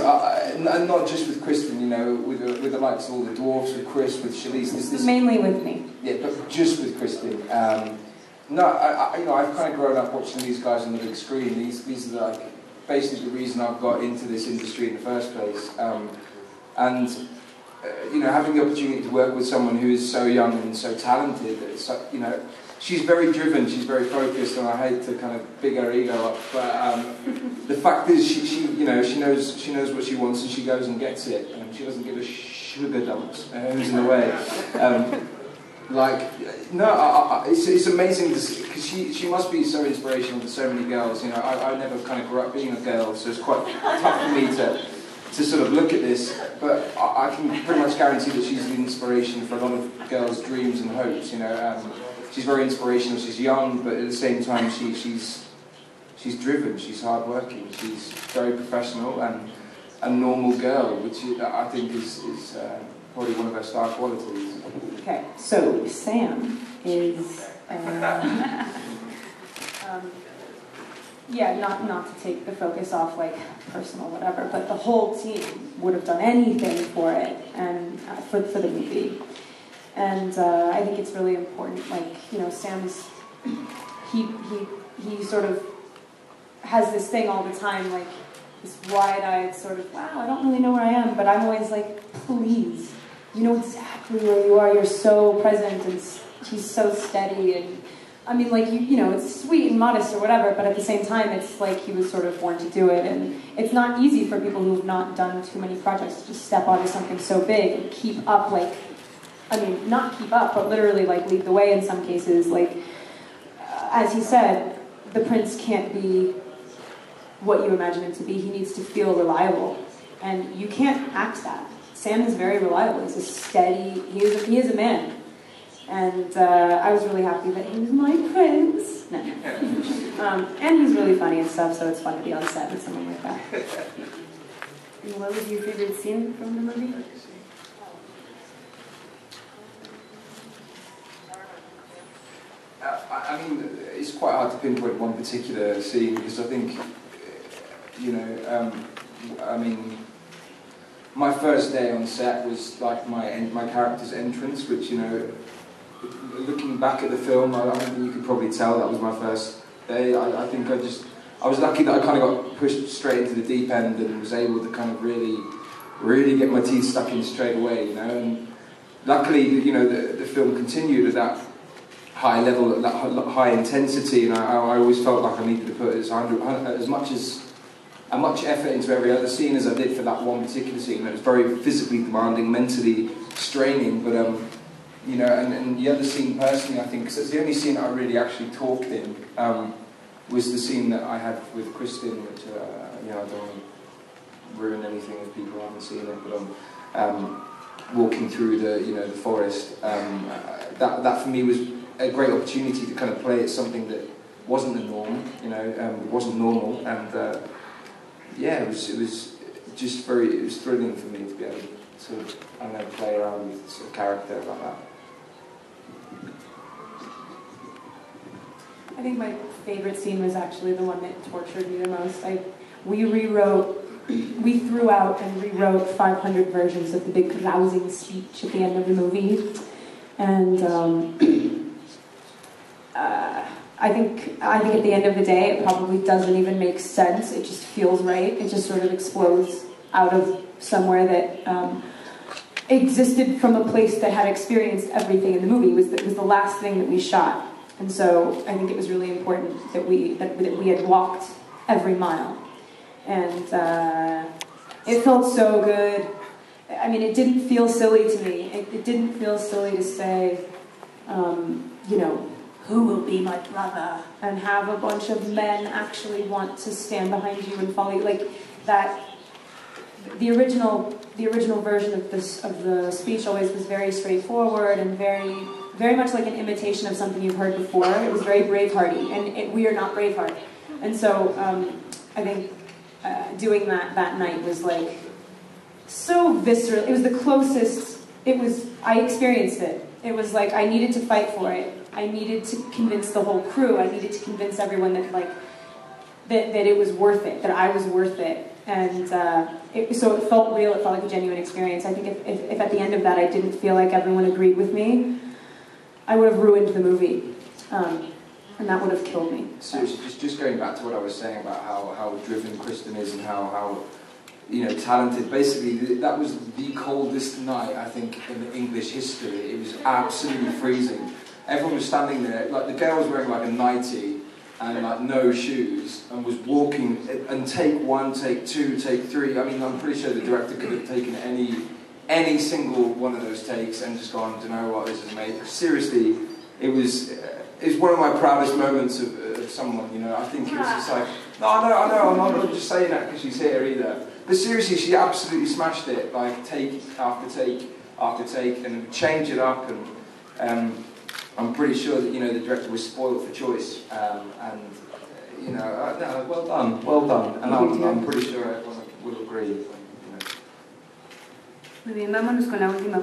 and not just with Kristen, you know, with the likes of all the dwarfs, with Chris, with Shalice. This mainly with me. Yeah, but just with Kristen. No, you know, I've kind of grown up watching these guys on the big screen. These are like basically the reason I've got into this industry in the first place. You know, having the opportunity to work with someone who is so young and so talented, it's, you know, she's very driven, she's very focused, and I hate to kind of big her ego up, but the fact is, she you know, she knows what she wants, and she goes and gets it, and she doesn't give a sugar dumps who's in the way. It's amazing because she must be so inspirational to so many girls. You know, I never kind of grew up being a girl, so it's quite tough for me to sort of look at this, but I can pretty much guarantee that she's an inspiration for a lot of girls' dreams and hopes. You know, she's very inspirational. She's young, but at the same time, she's driven. She's hardworking. She's very professional and a normal girl, which I think is probably one of her star qualities. Okay, so Sam is. Yeah, not to take the focus off like personal whatever, but the whole team would have done anything for it and for the movie. And I think it's really important. Like, you know, Sam's he sort of has this thing all the time, like this wide-eyed sort of, wow, I don't really know where I am, but I'm always like, please, you know exactly where you are. You're so present, and he's so steady and. I mean, like, you know, it's sweet and modest or whatever, but at the same time, it's like he was sort of born to do it, and it's not easy for people who have not done too many projects to just step onto something so big and keep up, like, I mean, not keep up, but literally, like, lead the way in some cases. Like, as he said, the prince can't be what you imagine him to be. He needs to feel reliable, and you can't act that. Sam is very reliable. He's a steady, he is a man. And I was really happy that he was my prince. No. And he's really funny and stuff, so it's fun to be on set with someone like that. And what was your favorite scene from the movie? I mean, it's quite hard to pinpoint one particular scene, because I think, you know, I mean, my first day on set was like my character's entrance, which, you know, looking back at the film, I think you could probably tell that was my first day. I think I was lucky that I kind of got pushed straight into the deep end and was able to kind of really get my teeth stuck in straight away, you know. And luckily, you know, the film continued at that high level, at that high intensity, and I always felt like I needed to put as much effort into every other scene as I did for that one particular scene. It was very physically demanding, mentally straining, but you know, and the other scene personally, I think, because it's the only scene that I really actually talked in, was the scene that I had with Kristen, which, you know, I don't want to ruin anything if people haven't seen it, but walking through the forest, that for me was a great opportunity to kind of play at something that wasn't the norm, you know, it wasn't normal, and yeah, it was just it was thrilling for me to be able to sort of, I don't know, play around with sort of character like that. I think my favorite scene was actually the one that tortured me the most. We threw out and rewrote 500 versions of the big rousing speech at the end of the movie, and I think at the end of the day, it probably doesn't even make sense. It just feels right. It just sort of explodes out of somewhere that existed from a place that had experienced everything in the movie. It was the last thing that we shot. And so I think it was really important that we had walked every mile. And it felt so good. I mean, it didn't feel silly to me. It didn't feel silly to say, you know, who will be my brother? And have a bunch of men actually want to stand behind you and follow you. Like that. The original version of the speech always was very straightforward and very much like an imitation of something you've heard before. It was very Bravehearty, and we are not Braveheart. And so I think doing that night was like so visceral. It was the closest. I experienced it. It was like I needed to fight for it. I needed to convince the whole crew. I needed to convince everyone that it was worth it. That I was worth it. And so it felt real, it felt like a genuine experience. I think if at the end of that I didn't feel like everyone agreed with me, I would have ruined the movie. And that would have killed me. Seriously, just going back to what I was saying about how driven Kristen is and how talented. Basically, that was the coldest night, I think, in English history. It was absolutely freezing. Everyone was standing there, like the girl was wearing like a nightie and like no shoes, and was walking, and take one, take two, take three. I mean, I'm pretty sure the director could have taken any single one of those takes and just gone, do you know what, this is amazing. Seriously, it was one of my proudest moments of someone, I think it was just like, no, I know, I'm not just saying that because she's here either. But seriously, she absolutely smashed it, like take after take after take, and change it up, and I'm pretty sure that, the director was spoiled for choice, no, well done, and I'm pretty sure everyone will agree. Muy bien, vámonos con la última.